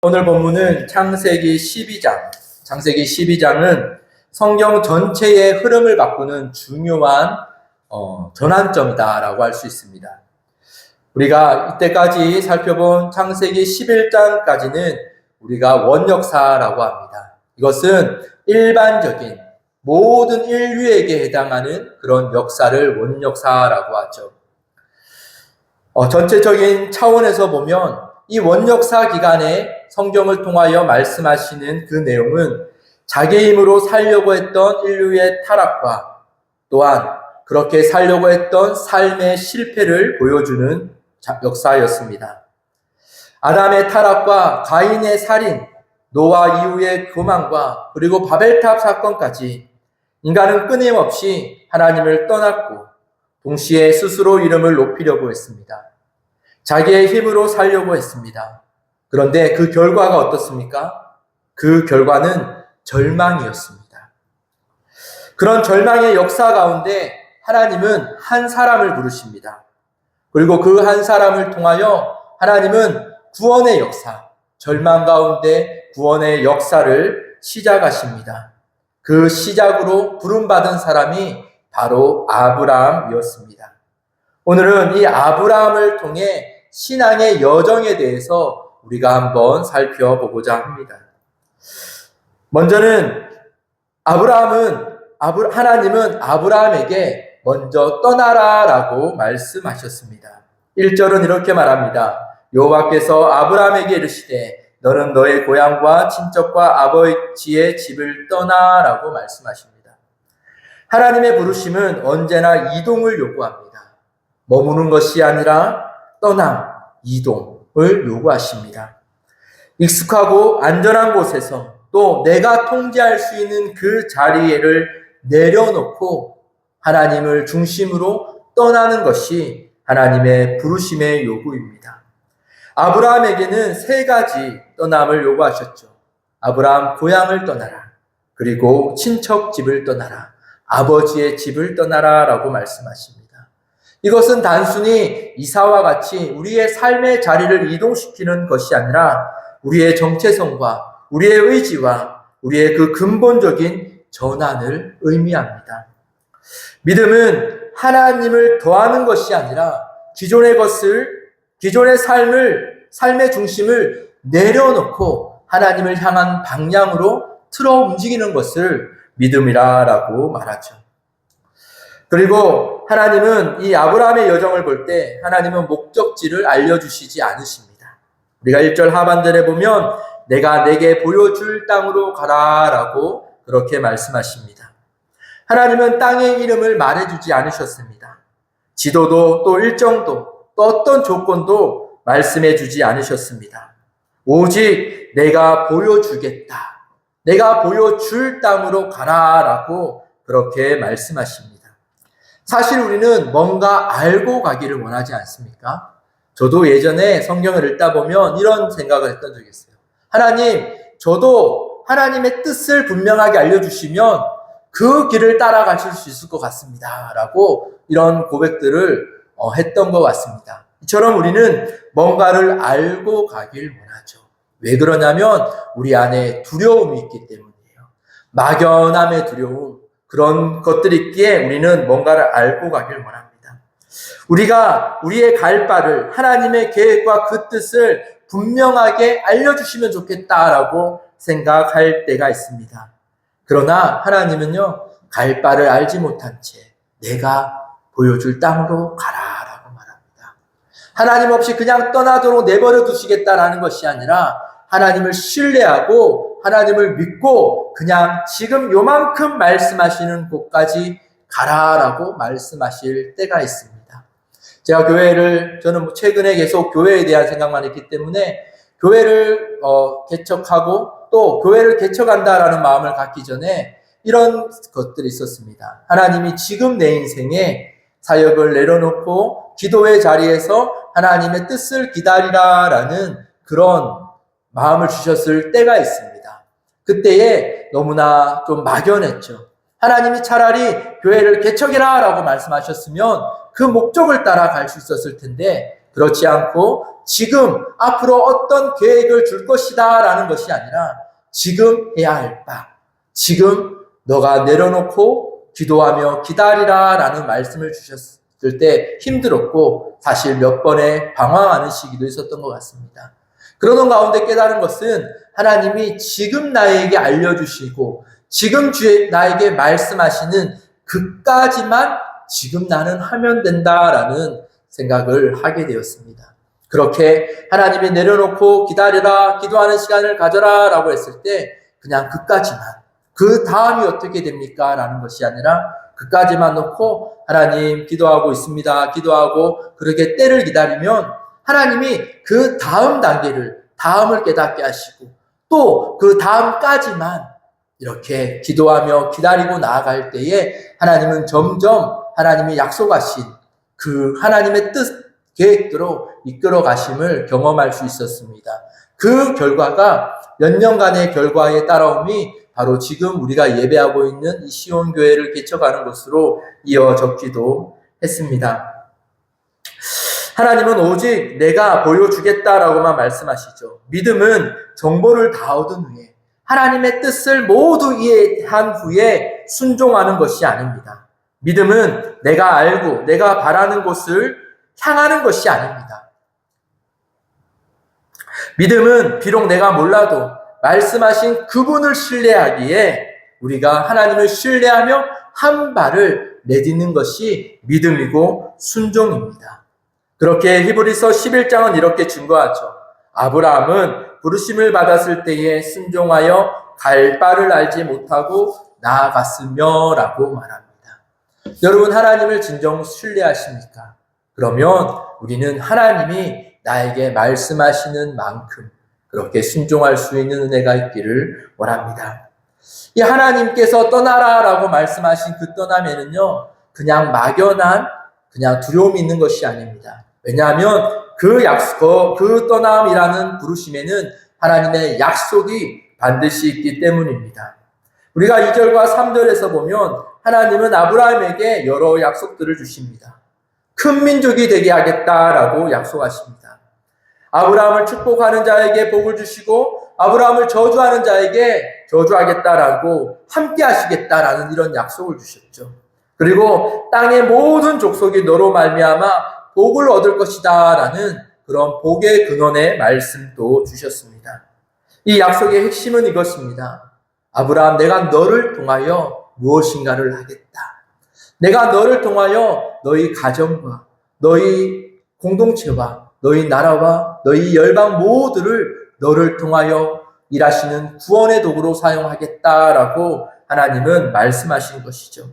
오늘 본문은 창세기 12장. 창세기 12장은 성경 전체의 흐름을 바꾸는 중요한 전환점이다라고 할 수 있습니다. 우리가 이때까지 살펴본 창세기 11장까지는 우리가 원역사라고 합니다. 이것은 일반적인 모든 인류에게 해당하는 그런 역사를 원역사라고 하죠. 전체적인 차원에서 보면 이 원역사 기간에 성경을 통하여 말씀하시는 그 내용은 자기 힘으로 살려고 했던 인류의 타락과 또한 그렇게 살려고 했던 삶의 실패를 보여주는 역사였습니다. 아담의 타락과 가인의 살인, 노아 이후의 교만과 그리고 바벨탑 사건까지 인간은 끊임없이 하나님을 떠났고 동시에 스스로 이름을 높이려고 했습니다. 자기의 힘으로 살려고 했습니다. 그런데 그 결과가 어떻습니까? 그 결과는 절망이었습니다. 그런 절망의 역사 가운데 하나님은 한 사람을 부르십니다. 그리고 그 한 사람을 통하여 하나님은 구원의 역사, 절망 가운데 구원의 역사를 시작하십니다. 그 시작으로 부름받은 사람이 바로 아브라함이었습니다. 오늘은 이 아브라함을 통해 신앙의 여정에 대해서 우리가 한번 살펴보고자 합니다. 먼저는 하나님은 아브라함에게 먼저 떠나라라고 말씀하셨습니다. 1절은 이렇게 말합니다. 여호와께서 아브라함에게 이르시되 너는 너의 고향과 친척과 아버지의 집을 떠나라고 말씀하십니다. 하나님의 부르심은 언제나 이동을 요구합니다. 머무는 것이 아니라 떠남, 이동을 요구하십니다. 익숙하고 안전한 곳에서 또 내가 통제할 수 있는 그 자리를 내려놓고 하나님을 중심으로 떠나는 것이 하나님의 부르심의 요구입니다. 아브라함에게는 3가지 떠남을 요구하셨죠. 아브라함 고향을 떠나라. 그리고 친척 집을 떠나라. 아버지의 집을 떠나라 라고 말씀하십니다. 이것은 단순히 이사와 같이 우리의 삶의 자리를 이동시키는 것이 아니라 우리의 정체성과 우리의 의지와 우리의 그 근본적인 전환을 의미합니다. 믿음은 하나님을 더하는 것이 아니라 기존의 삶의 중심을 내려놓고 하나님을 향한 방향으로 틀어 움직이는 것을 믿음이라고 말하죠. 그리고 하나님은 이 아브라함의 여정을 볼 때 하나님은 목적지를 알려주시지 않으십니다. 우리가 1절 하반절에 보면 내가 내게 보여줄 땅으로 가라라고 그렇게 말씀하십니다. 하나님은 땅의 이름을 말해주지 않으셨습니다. 지도도 또 일정도 또 어떤 조건도 말씀해주지 않으셨습니다. 오직 내가 보여주겠다. 내가 보여줄 땅으로 가라라고 그렇게 말씀하십니다. 사실 우리는 뭔가 알고 가기를 원하지 않습니까? 저도 예전에 성경을 읽다 보면 이런 생각을 했던 적이 있어요. 하나님, 저도 하나님의 뜻을 분명하게 알려주시면 그 길을 따라가실 수 있을 것 같습니다. 라고 이런 고백들을 했던 것 같습니다. 이처럼 우리는 뭔가를 알고 가길 원하죠. 왜 그러냐면 우리 안에 두려움이 있기 때문이에요. 막연함의 두려움. 그런 것들이 있기에 우리는 뭔가를 알고 가길 원합니다. 우리가 우리의 갈 바를 하나님의 계획과 그 뜻을 분명하게 알려주시면 좋겠다라고 생각할 때가 있습니다. 그러나 하나님은요, 갈 바를 알지 못한 채 내가 보여줄 땅으로 가라라고 말합니다. 하나님 없이 그냥 떠나도록 내버려 두시겠다라는 것이 아니라 하나님을 신뢰하고 하나님을 믿고 그냥 지금 요만큼 말씀하시는 곳까지 가라라고 말씀하실 때가 있습니다. 제가 저는 최근에 계속 교회에 대한 생각만 했기 때문에 교회를 개척하고 또 교회를 개척한다라는 마음을 갖기 전에 이런 것들이 있었습니다. 하나님이 지금 내 인생에 사역을 내려놓고 기도의 자리에서 하나님의 뜻을 기다리라라는 그런 마음을 주셨을 때가 있습니다. 그때에 너무나 좀 막연했죠. 하나님이 차라리 교회를 개척해라 라고 말씀하셨으면 그 목적을 따라 갈 수 있었을 텐데 그렇지 않고 지금 앞으로 어떤 계획을 줄 것이다 라는 것이 아니라 지금 해야 할 바, 지금 너가 내려놓고 기도하며 기다리라 라는 말씀을 주셨을 때 힘들었고 사실 몇 번의 방황하는 시기도 있었던 것 같습니다. 그러던 가운데 깨달은 것은 하나님이 지금 나에게 알려주시고 지금 나에게 말씀하시는 그까지만 지금 나는 하면 된다라는 생각을 하게 되었습니다. 그렇게 하나님이 내려놓고 기다려라, 기도하는 시간을 가져라 라고 했을 때 그냥 그까지만, 그 다음이 어떻게 됩니까? 라는 것이 아니라 그까지만 놓고 하나님 기도하고 있습니다. 기도하고 그렇게 때를 기다리면 하나님이 그 다음 단계를, 다음을 깨닫게 하시고 또 그 다음까지만 이렇게 기도하며 기다리고 나아갈 때에 하나님은 점점 하나님이 약속하신 그 하나님의 뜻, 계획대로 이끌어 가심을 경험할 수 있었습니다. 그 결과가 몇 년간의 결과에 따라옴이 바로 지금 우리가 예배하고 있는 이 시온교회를 개척하는 것으로 이어졌기도 했습니다. 하나님은 오직 내가 보여주겠다라고만 말씀하시죠. 믿음은 정보를 다 얻은 후에 하나님의 뜻을 모두 이해한 후에 순종하는 것이 아닙니다. 믿음은 내가 알고 내가 바라는 곳을 향하는 것이 아닙니다. 믿음은 비록 내가 몰라도 말씀하신 그분을 신뢰하기에 우리가 하나님을 신뢰하며 한 발을 내딛는 것이 믿음이고 순종입니다. 그렇게 히브리서 11장은 이렇게 증거하죠. 아브라함은 부르심을 받았을 때에 순종하여 갈 바를 알지 못하고 나아갔으며 라고 말합니다. 여러분, 하나님을 진정 신뢰하십니까? 그러면 우리는 하나님이 나에게 말씀하시는 만큼 그렇게 순종할 수 있는 은혜가 있기를 원합니다. 이 하나님께서 떠나라라고 말씀하신 그 떠남에는요, 그냥 막연한 그냥 두려움이 있는 것이 아닙니다. 왜냐하면 그 떠남이라는 부르심에는 하나님의 약속이 반드시 있기 때문입니다. 우리가 2절과 3절에서 보면 하나님은 아브라함에게 여러 약속들을 주십니다. 큰 민족이 되게 하겠다라고 약속하십니다. 아브라함을 축복하는 자에게 복을 주시고 아브라함을 저주하는 자에게 저주하겠다라고 함께 하시겠다라는 이런 약속을 주셨죠. 그리고 땅의 모든 족속이 너로 말미암아 복을 얻을 것이다 라는 그런 복의 근원의 말씀도 주셨습니다. 이 약속의 핵심은 이것입니다. 아브라함, 내가 너를 통하여 무엇인가를 하겠다. 내가 너를 통하여 너희 가정과 너희 공동체와 너희 나라와 너희 열방 모두를 너를 통하여 일하시는 구원의 도구로 사용하겠다라고 하나님은 말씀하신 것이죠.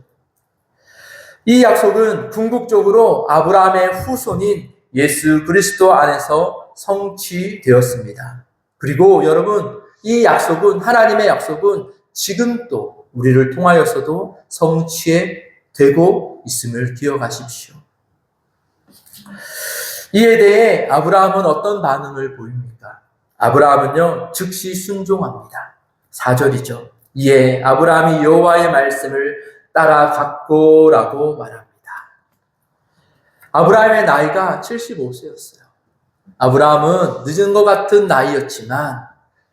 이 약속은 궁극적으로 아브라함의 후손인 예수 그리스도 안에서 성취되었습니다. 그리고 여러분, 이 약속은, 하나님의 약속은 지금도 우리를 통하여서도 성취해 되고 있음을 기억하십시오. 이에 대해 아브라함은 어떤 반응을 보입니까? 아브라함은요, 즉시 순종합니다. 4절이죠. 이에 아브라함이 여호와의 말씀을 따라갔고라고 말합니다. 아브라함의 나이가 75세였어요. 아브라함은 늦은 것 같은 나이였지만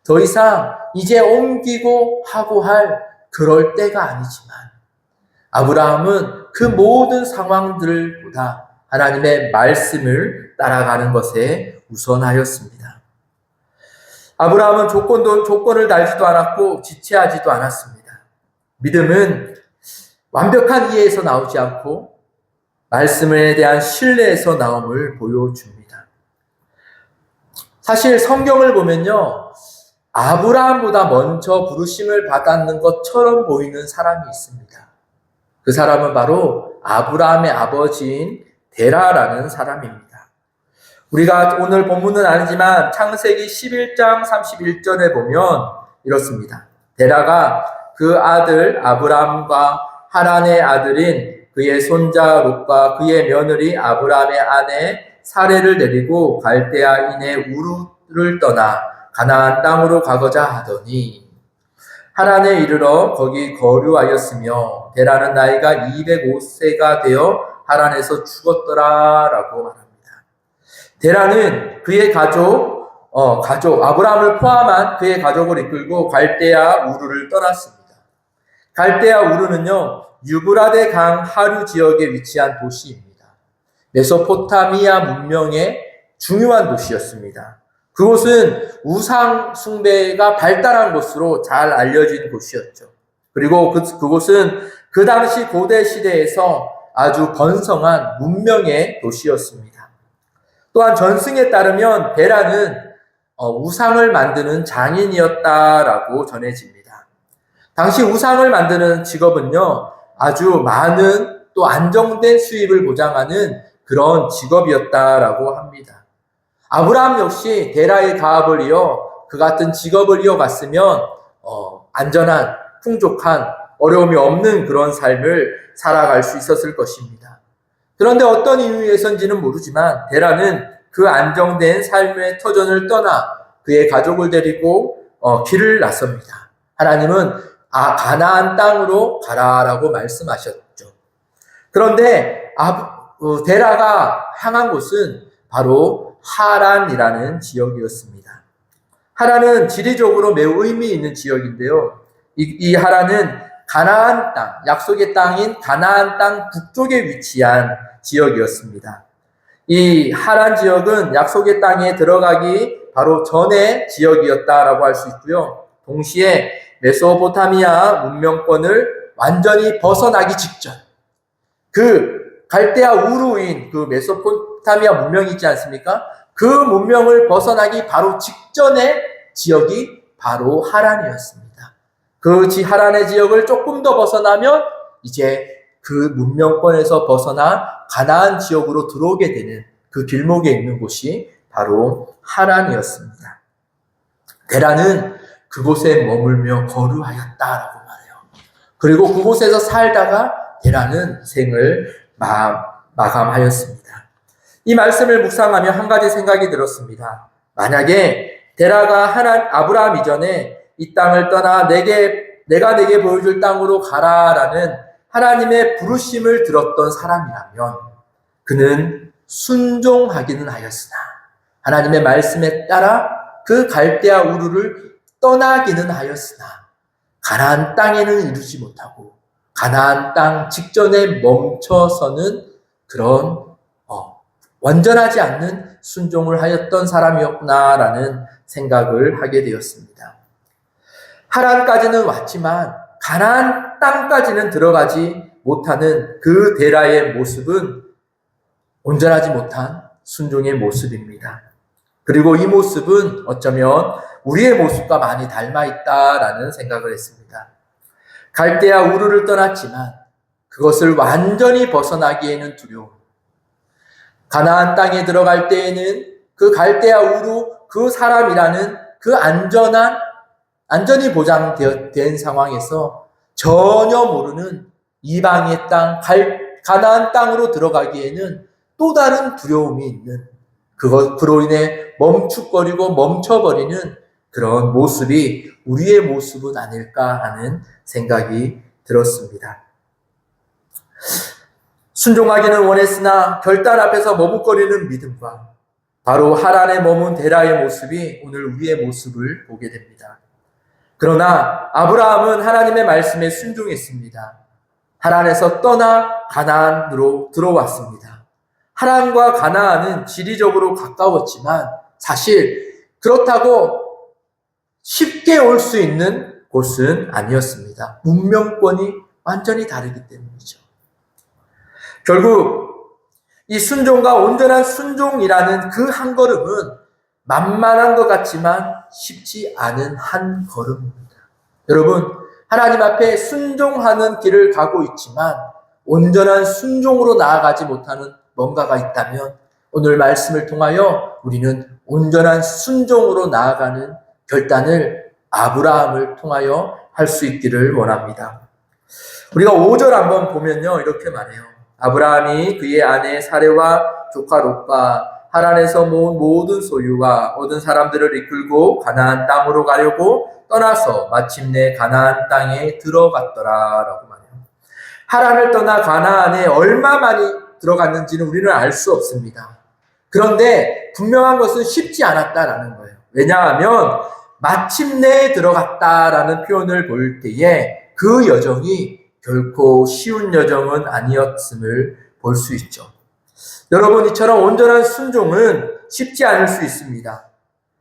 더 이상 이제 옮기고 하고 할 그럴 때가 아니지만 아브라함은 그 모든 상황들보다 하나님의 말씀을 따라가는 것에 우선하였습니다. 아브라함은 조건을 달지도 않았고 지체하지도 않았습니다. 믿음은 완벽한 이해에서 나오지 않고 말씀에 대한 신뢰에서 나옴을 보여줍니다. 사실 성경을 보면요, 아브라함보다 먼저 부르심을 받았는 것처럼 보이는 사람이 있습니다. 그 사람은 바로 아브라함의 아버지인 데라라는 사람입니다. 우리가 오늘 본문은 아니지만 창세기 11장 31절에 보면 이렇습니다. 데라가 그 아들 아브라함과 하란의 아들인 그의 손자 롯과 그의 며느리 아브라함의 아내 사레를 데리고 갈대아인의 우르를 떠나 가나안 땅으로 가고자 하더니 하란에 이르러 거기 거류하였으며 데라는 나이가 205세가 되어 하란에서 죽었더라라고 말합니다. 데라는 그의 가족 아브라함을 포함한 그의 가족을 이끌고 갈대아 우르를 떠났습니다. 갈대아 우르는요, 유브라데 강 하류 지역에 위치한 도시입니다. 메소포타미아 문명의 중요한 도시였습니다. 그곳은 우상 숭배가 발달한 곳으로 잘 알려진 곳이었죠. 그리고 그곳은 그 당시 고대 시대에서 아주 번성한 문명의 도시였습니다. 또한 전승에 따르면 데라는 우상을 만드는 장인이었다라고 전해집니다. 당시 우상을 만드는 직업은요, 아주 많은 또 안정된 수입을 보장하는 그런 직업이었다라고 합니다. 아브라함 역시 데라의 가업을 이어 그 같은 직업을 이어갔으면 안전한, 풍족한, 어려움이 없는 그런 삶을 살아갈 수 있었을 것입니다. 그런데 어떤 이유에서인지는 모르지만 데라는 그 안정된 삶의 터전을 떠나 그의 가족을 데리고 길을 나섭니다. 하나님은 가나안 땅으로 가라라고 말씀하셨죠. 그런데 데라가 향한 곳은 바로 하란이라는 지역이었습니다. 하란은 지리적으로 매우 의미 있는 지역인데요. 이 하란은 가나안 땅, 약속의 땅인 가나안 땅 북쪽에 위치한 지역이었습니다. 이 하란 지역은 약속의 땅에 들어가기 바로 전의 지역이었다라고 할 수 있고요. 동시에 메소포타미아 문명권을 완전히 벗어나기 직전, 그 갈대아 우루인 그 메소포타미아 문명이 있지 않습니까? 그 문명을 벗어나기 바로 직전의 지역이 바로 하란이었습니다. 그 하란의 지역을 조금 더 벗어나면 이제 그 문명권에서 벗어나 가나안 지역으로 들어오게 되는 그 길목에 있는 곳이 바로 하란이었습니다. 데라는 그곳에 머물며 거류하였다라고 말해요. 그리고 그곳에서 살다가 데라는 생을 마감하였습니다. 이 말씀을 묵상하며 한 가지 생각이 들었습니다. 만약에 데라가 아브라함 이전에 이 땅을 떠나 내가 내게 보여줄 땅으로 가라라는 하나님의 부르심을 들었던 사람이라면 그는 순종하기는 하였으나 하나님의 말씀에 따라 그 갈대아 우르를 떠나기는 하였으나 가나안 땅에는 이르지 못하고 가나안 땅 직전에 멈춰서는 그런 완전하지 않는 순종을 하였던 사람이었구나라는 생각을 하게 되었습니다. 하란까지는 왔지만 가나안 땅까지는 들어가지 못하는 그 데라의 모습은 온전하지 못한 순종의 모습입니다. 그리고 이 모습은 어쩌면 우리의 모습과 많이 닮아있다라는 생각을 했습니다. 갈대아 우르를 떠났지만 그것을 완전히 벗어나기에는 두려움. 가나안 땅에 들어갈 때에는 그 갈대아 우르 그 사람이라는 그 안전이 보장된 상황에서 전혀 모르는 이방의 땅, 가나안 땅으로 들어가기에는 또 다른 두려움이 있는 그로 인해 멈칫거리고 멈춰버리는 그런 모습이 우리의 모습은 아닐까 하는 생각이 들었습니다. 순종하기는 원했으나 결단 앞에서 머뭇거리는 믿음과 바로 하란에 머문 데라의 모습이 오늘 우리의 모습을 보게 됩니다. 그러나 아브라함은 하나님의 말씀에 순종했습니다. 하란에서 떠나 가나안으로 들어왔습니다. 하란과 가나안은 지리적으로 가까웠지만 사실 그렇다고 쉽게 올 수 있는 곳은 아니었습니다. 문명권이 완전히 다르기 때문이죠. 결국 이 순종과 온전한 순종이라는 그 한 걸음은 만만한 것 같지만 쉽지 않은 한 걸음입니다. 여러분, 하나님 앞에 순종하는 길을 가고 있지만 온전한 순종으로 나아가지 못하는 뭔가가 있다면 오늘 말씀을 통하여 우리는 온전한 순종으로 나아가는 결단을 아브라함을 통하여 할 수 있기를 원합니다. 우리가 5절 한번 보면요, 이렇게 말해요. 아브라함이 그의 아내 사레와 조카 롯과 하란에서 모은 모든 소유와 얻은 사람들을 이끌고 가나안 땅으로 가려고 떠나서 마침내 가나안 땅에 들어갔더라라고 말해요. 하란을 떠나 가나안에 얼마 많이 들어갔는지는 우리는 알 수 없습니다. 그런데 분명한 것은 쉽지 않았다라는 거예요. 왜냐하면 마침내 들어갔다라는 표현을 볼 때에 그 여정이 결코 쉬운 여정은 아니었음을 볼 수 있죠. 여러분, 이처럼 온전한 순종은 쉽지 않을 수 있습니다.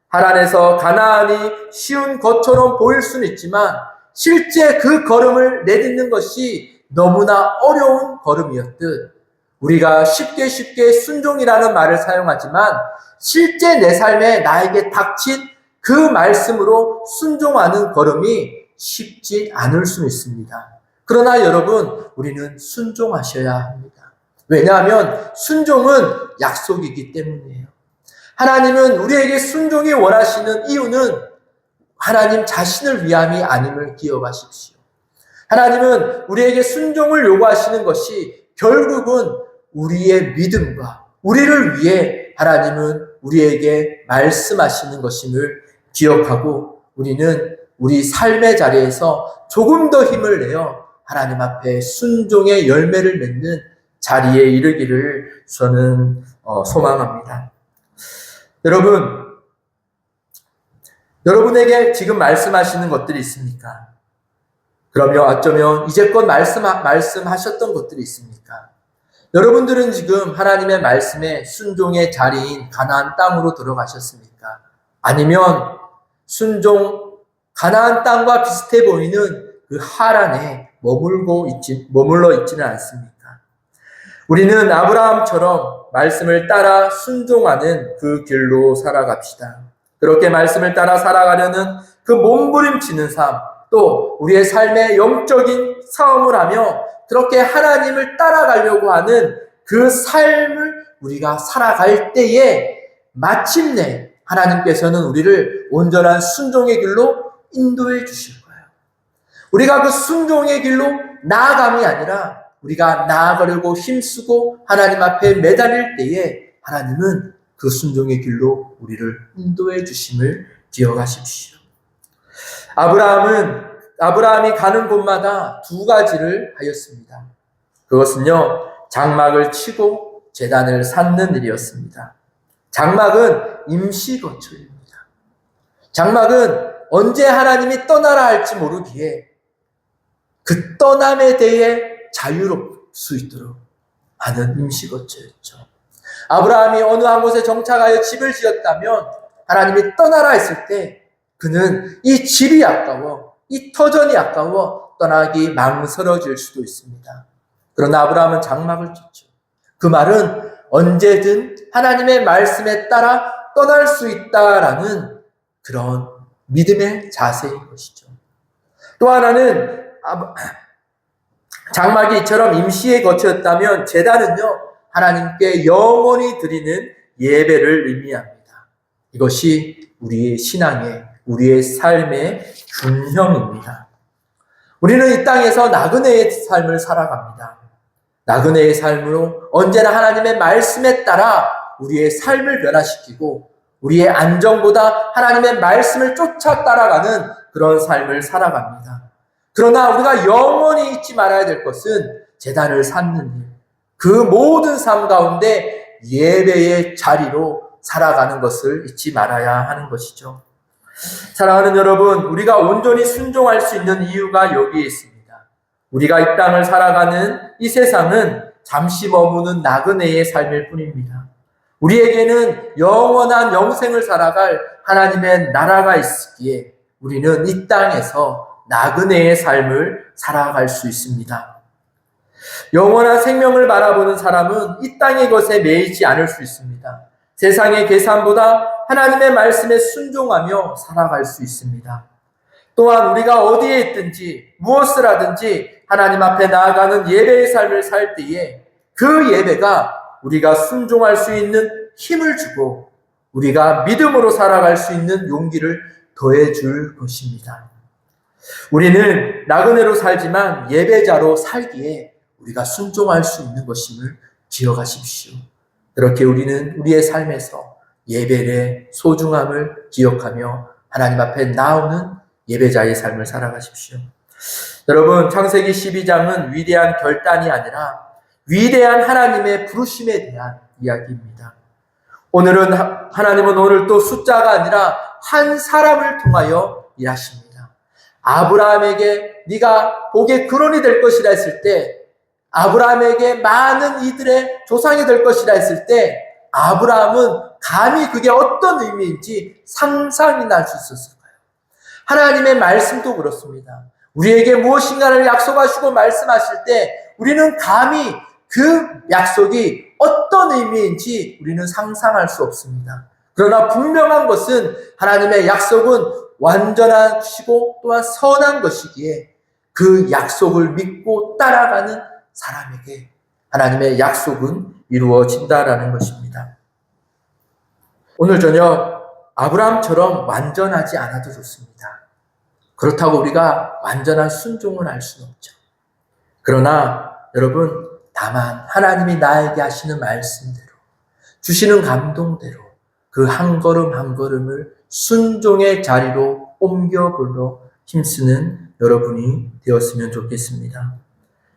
하란에서 가나안이 쉬운 것처럼 보일 수는 있지만 실제 그 걸음을 내딛는 것이 너무나 어려운 걸음이었듯 우리가 쉽게 순종이라는 말을 사용하지만 실제 내 삶에 나에게 닥친 그 말씀으로 순종하는 걸음이 쉽지 않을 수 있습니다. 그러나 여러분, 우리는 순종하셔야 합니다. 왜냐하면 순종은 약속이기 때문이에요. 하나님은 우리에게 순종이 원하시는 이유는 하나님 자신을 위함이 아님을 기억하십시오. 하나님은 우리에게 순종을 요구하시는 것이 결국은 우리의 믿음과 우리를 위해 하나님은 우리에게 말씀하시는 것임을 기억하고 우리는 우리 삶의 자리에서 조금 더 힘을 내어 하나님 앞에 순종의 열매를 맺는 자리에 이르기를 저는 소망합니다. 여러분에게 지금 말씀하시는 것들이 있습니까? 그러면 어쩌면 이제껏 말씀하셨던 것들이 있습니까? 여러분들은 지금 하나님의 말씀에 순종의 자리인 가나안 땅으로 들어가셨습니까? 아니면 가나안 땅과 비슷해 보이는 그 하란에 머물러 있지는 않습니까? 우리는 아브라함처럼 말씀을 따라 순종하는 그 길로 살아갑시다. 그렇게 말씀을 따라 살아가려는 그 몸부림치는 삶, 또 우리의 삶의 영적인 싸움을 하며 그렇게 하나님을 따라가려고 하는 그 삶을 우리가 살아갈 때에 마침내 하나님께서는 우리를 온전한 순종의 길로 인도해 주실 거예요. 우리가 그 순종의 길로 나아감이 아니라 우리가 나아가려고 힘쓰고 하나님 앞에 매달릴 때에 하나님은 그 순종의 길로 우리를 인도해 주심을 기억하십시오. 아브라함이 가는 곳마다 두 가지를 하였습니다. 그것은요, 장막을 치고 제단을 쌓는 일이었습니다. 장막은 임시거처입니다. 장막은 언제 하나님이 떠나라 할지 모르기에 그 떠남에 대해 자유로울 수 있도록 하는 임시거처였죠. 아브라함이 어느 한 곳에 정착하여 집을 지었다면 하나님이 떠나라 했을 때 그는 이 집이 아까워, 이 터전이 아까워 떠나기 망설여질 수도 있습니다. 그러나 아브라함은 장막을 쳤죠. 그 말은 언제든 하나님의 말씀에 따라 떠날 수 있다라는 그런 믿음의 자세인 것이죠. 또 하나는 장막이 이처럼 임시의 거처였다면 제단은요, 하나님께 영원히 드리는 예배를 의미합니다. 이것이 우리의 신앙의, 우리의 삶의 균형입니다. 우리는 이 땅에서 나그네의 삶을 살아갑니다. 나그네의 삶으로 언제나 하나님의 말씀에 따라 우리의 삶을 변화시키고 우리의 안정보다 하나님의 말씀을 쫓아 따라가는 그런 삶을 살아갑니다. 그러나 우리가 영원히 잊지 말아야 될 것은 제단을 쌓는 일, 그 모든 삶 가운데 예배의 자리로 살아가는 것을 잊지 말아야 하는 것이죠. 사랑하는 여러분, 우리가 온전히 순종할 수 있는 이유가 여기에 있습니다. 우리가 이 땅을 살아가는 이 세상은 잠시 머무는 나그네의 삶일 뿐입니다. 우리에게는 영원한 영생을 살아갈 하나님의 나라가 있기에 우리는 이 땅에서 나그네의 삶을 살아갈 수 있습니다. 영원한 생명을 바라보는 사람은 이 땅의 것에 매이지 않을 수 있습니다. 세상의 계산보다 하나님의 말씀에 순종하며 살아갈 수 있습니다. 또한 우리가 어디에 있든지 무엇을 하든지 하나님 앞에 나아가는 예배의 삶을 살 때에 그 예배가 우리가 순종할 수 있는 힘을 주고 우리가 믿음으로 살아갈 수 있는 용기를 더해 줄 것입니다. 우리는 나그네로 살지만 예배자로 살기에 우리가 순종할 수 있는 것임을 기억하십시오. 그렇게 우리는 우리의 삶에서 예배의 소중함을 기억하며 하나님 앞에 나오는 예배자의 삶을 살아가십시오. 여러분, 창세기 12장은 위대한 결단이 아니라 위대한 하나님의 부르심에 대한 이야기입니다. 오늘은 하나님은 오늘 또 숫자가 아니라 한 사람을 통하여 일하십니다. 아브라함에게 네가 복의 근원이 될 것이라 했을 때, 아브라함에게 많은 이들의 조상이 될 것이라 했을 때, 아브라함은 감히 그게 어떤 의미인지 상상이나 할 수 있었을 거예요. 하나님의 말씀도 그렇습니다. 우리에게 무엇인가를 약속하시고 말씀하실 때 우리는 감히 그 약속이 어떤 의미인지 우리는 상상할 수 없습니다. 그러나 분명한 것은 하나님의 약속은 완전하시고 또한 선한 것이기에 그 약속을 믿고 따라가는 사람에게 하나님의 약속은 이루어진다라는 것입니다. 오늘 저녁 아브라함처럼 완전하지 않아도 좋습니다. 그렇다고 우리가 완전한 순종을 할 수는 없죠. 그러나 여러분, 다만 하나님이 나에게 하시는 말씀대로, 주시는 감동대로 그 한 걸음 한 걸음을 순종의 자리로 옮겨보려 힘쓰는 여러분이 되었으면 좋겠습니다.